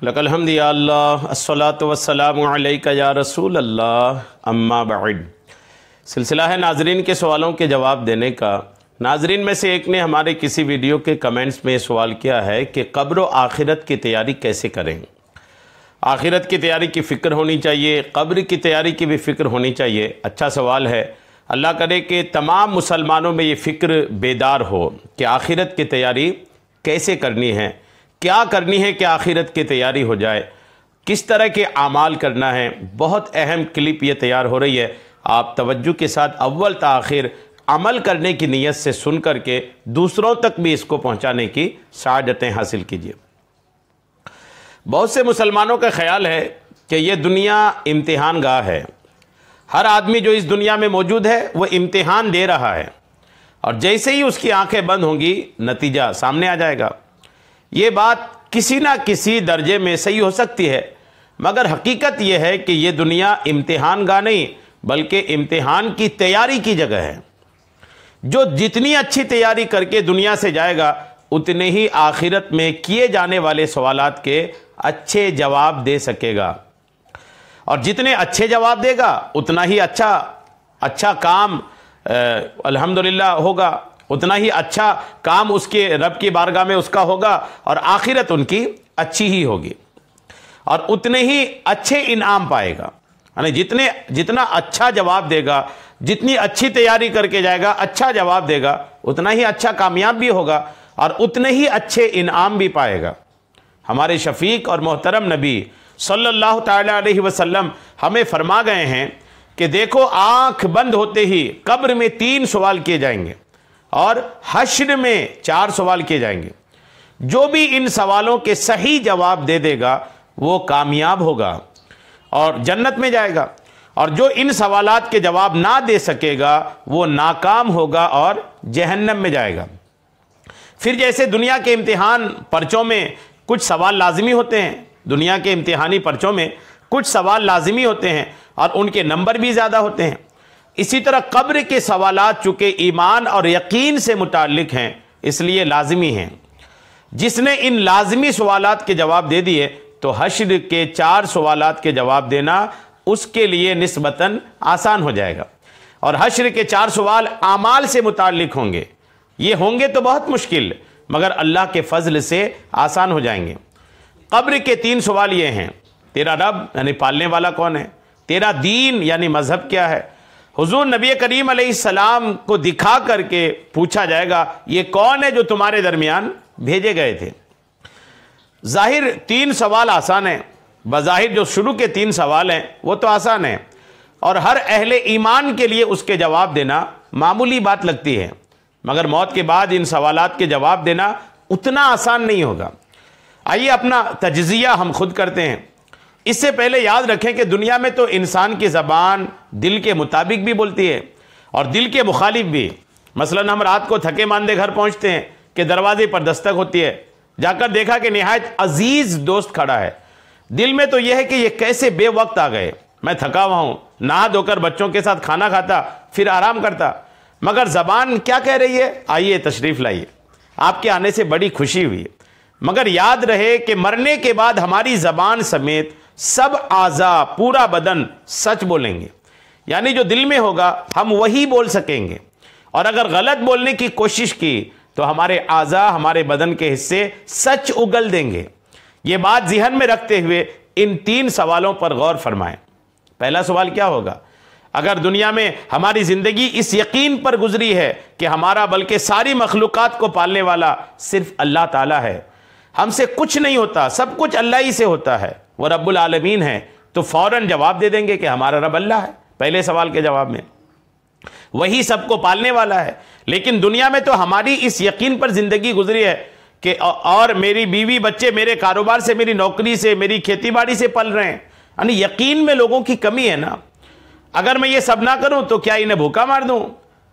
लकल हम्दि या अल्लाह अस्सलातु वस्सलामु अलैका या रसूल अल्लाह अम्मा बाद। सिलसिला है नाजरीन के सवालों के जवाब देने का। नाजरीन में से एक ने हमारे किसी वीडियो के कमेंट्स में सवाल किया है कि कब्र व आखिरत की तैयारी कैसे करें। आखिरत की तैयारी की फ़िक्र होनी चाहिए, कब्र की तैयारी की भी फ़िक्र होनी चाहिए। अच्छा सवाल है। अल्लाह करे कि तमाम मुसलमानों में ये फ़िक्र बेदार हो कि आखिरत की तैयारी कैसे करनी है, क्या करनी है कि आखिरत की तैयारी हो जाए, किस तरह के आमाल करना है। बहुत अहम क्लिप ये तैयार हो रही है, आप तवज्जो के साथ अव्वल ता आखिर अमल करने की नीयत से सुन करके दूसरों तक भी इसको पहुंचाने की सआदतें हासिल कीजिए। बहुत से मुसलमानों का ख्याल है कि ये दुनिया इम्तिहान गाह है, हर आदमी जो इस दुनिया में मौजूद है वो इम्तिहान दे रहा है और जैसे ही उसकी आंखें बंद होंगी नतीजा सामने आ जाएगा। ये बात किसी ना किसी दर्जे में सही हो सकती है, मगर हकीकत यह है कि ये दुनिया इम्तिहान गाह नहीं बल्कि इम्तिहान की तैयारी की जगह है। जो जितनी अच्छी तैयारी करके दुनिया से जाएगा उतने ही आखिरत में किए जाने वाले सवालात के अच्छे जवाब दे सकेगा और जितने अच्छे जवाब देगा उतना ही अच्छा काम अल्हम्दुलिल्लाह होगा, उतना ही अच्छा काम उसके रब की बारगाह में उसका होगा और आखिरत उनकी अच्छी ही होगी और उतने ही अच्छे इनाम पाएगा। यानी जितना अच्छा जवाब देगा, जितनी अच्छी तैयारी करके जाएगा, अच्छा जवाब देगा, उतना ही अच्छा कामयाब भी होगा और उतने ही अच्छे इनाम भी पाएगा। हमारे शफीक और मोहतरम नबी सल्लल्लाहु ताला अलैहि वसल्लम हमें फरमा गए हैं कि देखो, आंख बंद होते ही कब्र में 3 सवाल किए जाएंगे और हश्र में 4 सवाल किए जाएंगे। जो भी इन सवालों के सही जवाब दे देगा वो कामयाब होगा और जन्नत में जाएगा और जो इन सवालात के जवाब ना दे सकेगा वो नाकाम होगा और जहन्नम में जाएगा। फिर जैसे दुनिया के इम्तिहान पर्चों में कुछ सवाल लाजिमी होते हैं, दुनिया के इम्तिहानी पर्चों में कुछ सवाल लाजिमी होते हैं और उनके नंबर भी ज़्यादा होते हैं, इसी तरह कब्र के सवालात चूँकि ईमान और यकीन से मुताल्लिक हैं इसलिए लाजिमी हैं। जिसने इन लाजिमी सवालात के जवाब दे दिए तो हश्र के 4 सवालात के जवाब देना उसके लिए निस्बतन आसान हो जाएगा और हश्र के 4 सवाल आमाल से मुताल्लिक होंगे। ये होंगे तो बहुत मुश्किल मगर अल्लाह के फजल से आसान हो जाएंगे। कब्र के 3 सवाल ये हैं, तेरा रब यानी पालने वाला कौन है, तेरा दीन यानी मजहब क्या है। हुजूर नबी करीम अलैहिस्सलाम को दिखा करके पूछा जाएगा ये कौन है जो तुम्हारे दरमियान भेजे गए थे। जाहिर 3 सवाल आसान है, बज़ाहिर जो शुरू के 3 सवाल हैं वो तो आसान है और हर अहले ईमान के लिए उसके जवाब देना मामूली बात लगती है, मगर मौत के बाद इन सवालात के जवाब देना उतना आसान नहीं होगा। आइए अपना तजज़िया हम खुद करते हैं। इससे पहले याद रखें कि दुनिया में तो इंसान की ज़बान दिल के मुताबिक भी बोलती है और दिल के मुखालिफ भी। मसलन हम रात को थके मांदे घर पहुंचते हैं कि दरवाजे पर दस्तक होती है, जाकर देखा कि निहायत अजीज़ दोस्त खड़ा है। दिल में तो यह है कि ये कैसे बेवक्त आ गए, मैं थका हुआ हूँ, नहा धोकर बच्चों के साथ खाना खाता फिर आराम करता, मगर ज़बान क्या कह रही है, आइए तशरीफ़ लाइए, आपके आने से बड़ी खुशी हुई। मगर याद रहे कि मरने के बाद हमारी ज़बान समेत सब आज़ा पूरा बदन सच बोलेंगे, यानी जो दिल में होगा हम वही बोल सकेंगे और अगर गलत बोलने की कोशिश की तो हमारे आज़ा हमारे बदन के हिस्से सच उगल देंगे। ये बात ज़हन में रखते हुए इन 3 सवालों पर गौर फरमाएं। पहला सवाल क्या होगा, अगर दुनिया में हमारी ज़िंदगी इस यकीन पर गुजरी है कि हमारा बल्कि सारी मखलूक़ात को पालने वाला सिर्फ अल्लाह ताला है, हमसे कुछ नहीं होता, सब कुछ अल्लाह ही से होता है, वह रब्बुल आलमीन है, तो फ़ौरन जवाब दे देंगे कि हमारा रब अल्लाह है। पहले सवाल के जवाब में वही सबको पालने वाला है। लेकिन दुनिया में तो हमारी इस यकीन पर ज़िंदगी गुजरी है कि और मेरी बीवी बच्चे मेरे कारोबार से, मेरी नौकरी से, मेरी खेतीबाड़ी से पल रहे हैं। यानी यकीन में लोगों की कमी है ना। अगर मैं ये सब ना करूं तो क्या इन्हें भूखा मार दूं।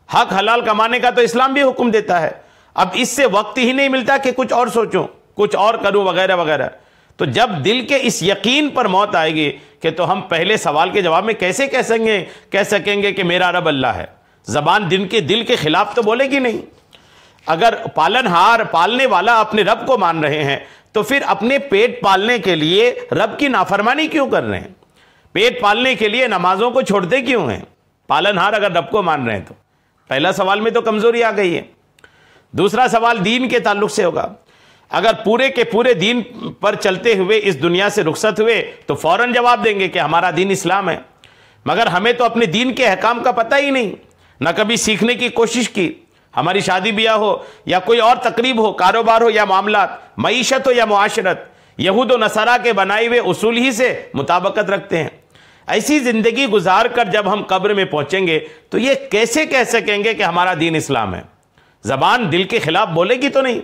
हक हलाल कमाने का तो इस्लाम भी हुक्म देता है। अब इससे वक्त ही नहीं मिलता कि कुछ और सोचूं, कुछ और करूं वगैरह वगैरह। तो जब दिल के इस यकीन पर मौत आएगी कि तो हम पहले सवाल के जवाब में कैसे कह सकेंगे कि मेरा रब अल्लाह है। ज़बान दिल के खिलाफ तो बोलेगी नहीं। अगर पालनहार पालने वाला अपने रब को मान रहे हैं तो फिर अपने पेट पालने के लिए रब की नाफरमानी क्यों कर रहे हैं? पेट पालने के लिए नमाजों को छोड़ते क्यों हैं? पालनहार अगर रब को मान रहे हैं तो पहला सवाल में तो कमजोरी आ गई है। दूसरा सवाल दीन के ताल्लुक से होगा। अगर पूरे के पूरे दीन पर चलते हुए इस दुनिया से रुखसत हुए तो फौरन जवाब देंगे कि हमारा दीन इस्लाम है, मगर हमें तो अपने दीन के अहकाम का पता ही नहीं, ना कभी सीखने की कोशिश की। हमारी शादी ब्याह हो या कोई और तकरीब हो, कारोबार हो या मामलात, मईशत हो या मुआशरत, यहूद व नसारा के बनाए हुए उसूल ही से मुताबकत रखते हैं। ऐसी जिंदगी गुजार कर जब हम कब्र में पहुंचेंगे तो ये कैसे कह सकेंगे कि हमारा दीन इस्लाम है? जबान दिल के खिलाफ बोलेगी तो नहीं।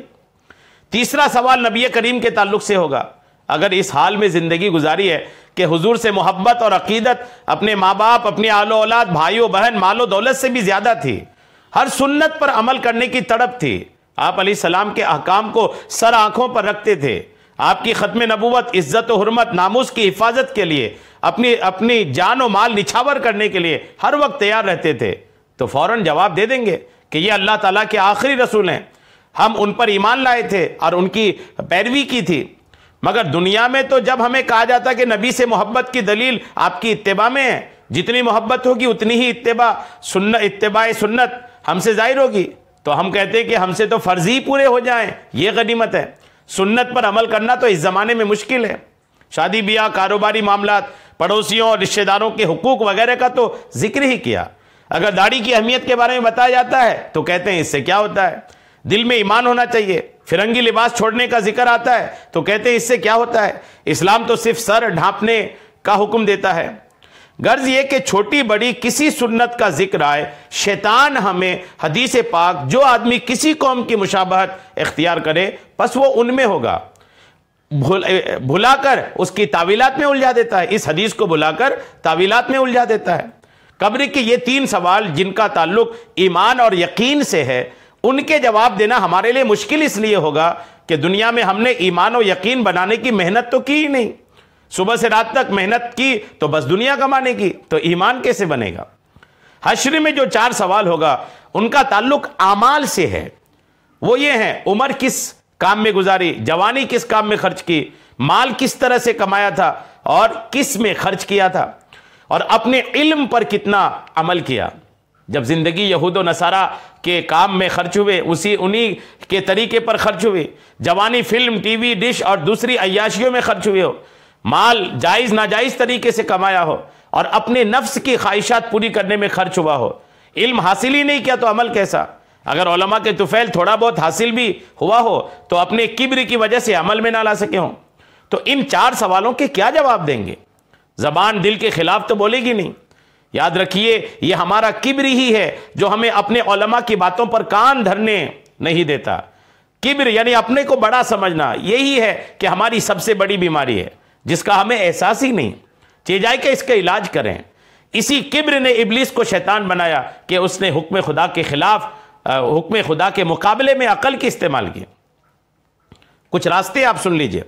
तीसरा सवाल नबी करीम के ताल्लुक से होगा। अगर इस हाल में जिंदगी गुजारी है कि हुजूर से मोहब्बत और अकीदत अपने माँ बाप, अपने आलो औलाद, भाइयों बहन, मालो दौलत से भी ज्यादा थी, हर सुन्नत पर अमल करने की तड़प थी, आप अलैहिस्सलाम के अहकाम को सर आंखों पर रखते थे, आपकी खत्म नबूवत, इज्जत और हुर्मत, नामूस की हिफाजत के लिए, अपनी अपनी जान और माल निछावर करने के लिए हर वक्त तैयार रहते थे, तो फौरन जवाब दे देंगे कि ये अल्लाह ताला के आखिरी रसूल हैं, हम उन पर ईमान लाए थे और उनकी पैरवी की थी। मगर दुनिया में तो जब हमें कहा जाता कि नबी से मोहब्बत की दलील आपकी इत्तिबा में है, जितनी मोहब्बत होगी उतनी ही इत्तिबाए सुन्नत हमसे जाहिर होगी, तो हम कहते हैं कि हमसे तो फर्ज ही पूरे हो जाएं, ये गनीमत है। सुन्नत पर अमल करना तो इस ज़माने में मुश्किल है। शादी ब्याह, कारोबारी मामलात, पड़ोसियों और रिश्तेदारों के हुकूक वगैरह का तो जिक्र ही किया। अगर दाढ़ी की अहमियत के बारे में बताया जाता है तो कहते हैं इससे क्या होता है? दिल में ईमान होना चाहिए। फिरंगी लिबास छोड़ने का जिक्र आता है तो कहते हैं इससे क्या होता है? इस्लाम तो सिर्फ सर ढांपने का हुक्म देता है। गर्ज ये कि छोटी बड़ी किसी सुन्नत का जिक्र आए, शैतान हमें हदीस पाक, जो आदमी किसी कौम की मुशाबहत इख्तियार करे बस वो उनमें होगा, भुलाकर उसकी तावीलात में उलझा देता है। इस हदीस को भुलाकर तावीलात में उलझा देता है। कब्र के ये तीन सवाल जिनका ताल्लुक ईमान और यकीन से है, उनके जवाब देना हमारे लिए मुश्किल इसलिए होगा कि दुनिया में हमने ईमान और यकीन बनाने की मेहनत तो की ही नहीं। सुबह से रात तक मेहनत की तो बस दुनिया कमाने की, तो ईमान कैसे बनेगा? हश्र में जो चार सवाल होगा उनका ताल्लुक आमाल से है। वो ये है, उम्र किस काम में गुजारी, जवानी किस काम में खर्च की, माल किस तरह से कमाया था और किस में खर्च किया था, और अपने इल्म पर कितना अमल किया। जब जिंदगी यहूद व नसारा के काम में खर्च हुए, उन्हीं के तरीके पर खर्च हुई, जवानी फिल्म, टीवी, डिश और दूसरी अय्याशियों में खर्च हुए हो, माल जायज नाजायज तरीके से कमाया हो और अपने नफ्स की ख्वाहिशात पूरी करने में खर्च हुआ हो, इल्म हासिल ही नहीं किया तो अमल कैसा? अगर उलमा के तुफैल थोड़ा बहुत हासिल भी हुआ हो तो अपने किब्र की वजह से अमल में ना ला सके हो, तो इन चार सवालों के क्या जवाब देंगे? जबान दिल के खिलाफ तो बोलेगी नहीं। याद रखिए, यह हमारा किब्र ही है जो हमें अपने उलमा की बातों पर कान धरने नहीं देता। किब्र यानी अपने को बड़ा समझना, यही है कि हमारी सबसे बड़ी बीमारी है जिसका हमें एहसास ही नहीं। चेजाए के इसका इलाज करें। इसी किब्र ने इब्लीस को शैतान बनाया कि उसने हुक्म खुदा के खिलाफ, हुक्म खुदा के मुकाबले में अकल की इस्तेमाल की। कुछ रास्ते आप सुन लीजिए।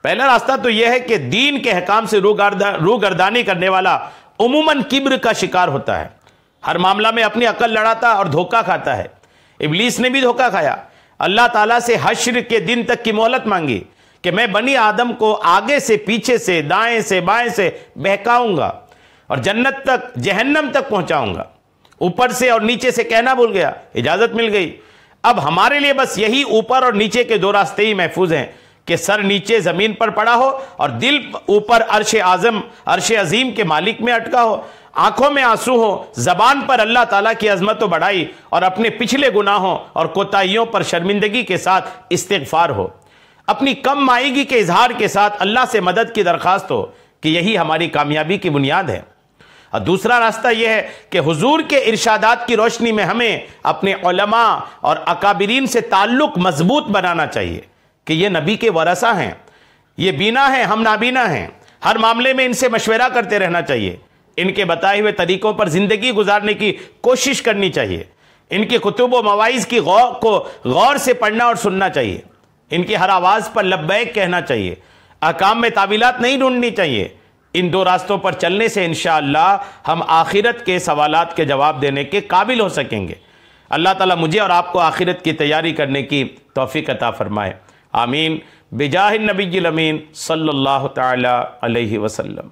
पहला रास्ता तो यह है कि दीन के अहकाम से रूगर्दानी करने वाला उमूमन किब्र का शिकार होता है। हर मामला में अपनी अकल लड़ाता और धोखा खाता है। इब्लीस ने भी धोखा खाया। अल्लाह ताला से हश्र के दिन तक की मोहलत मांगी कि मैं बनी आदम को आगे से, पीछे से, दाएं से, बाएं से बहकाऊंगा और जन्नत तक, जहन्नम तक पहुंचाऊंगा। ऊपर से और नीचे से कहना भूल गया, इजाजत मिल गई। अब हमारे लिए बस यही ऊपर और नीचे के दो रास्ते ही महफूज हैं कि सर नीचे जमीन पर पड़ा हो और दिल ऊपर अर्श अजीम के मालिक में अटका हो, आंखों में आंसू हो, जबान पर अल्लाह ताला की अजमत व बड़ाई और अपने पिछले गुनाहों और कोताहियों पर शर्मिंदगी के साथ इस्तिगफार हो, अपनी कम माईगी के इजहार के साथ अल्लाह से मदद की दरखास्त हो, कि यही हमारी कामयाबी की बुनियाद है। और दूसरा रास्ता यह है कि हुजूर के इरशादात की रोशनी में हमें अपने उलमा और अकाबिरीन से ताल्लुक मजबूत बनाना चाहिए कि ये नबी के वरसा हैं, ये बीना हैं, हम नाबीना हैं। हर मामले में इनसे मशवरा करते रहना चाहिए। इनके बताए हुए तरीकों पर जिंदगी गुजारने की कोशिश करनी चाहिए। इनके कुतुब व मवाइज की गौर से पढ़ना और सुनना चाहिए। इनकी हर आवाज़ पर लब्बैक कहना चाहिए। अहकाम में तावीलात नहीं ढूंढनी चाहिए। इन दो रास्तों पर चलने से इंशाअल्लाह हम आखिरत के सवालात के जवाब देने के काबिल हो सकेंगे। अल्लाह ताला मुझे और आपको आखिरत की तैयारी करने की तौफीक अता फरमाए। आमीन। बिजाहिन नबील अमीन सल्लल्लाहु तआला अलैहि वसल्लम।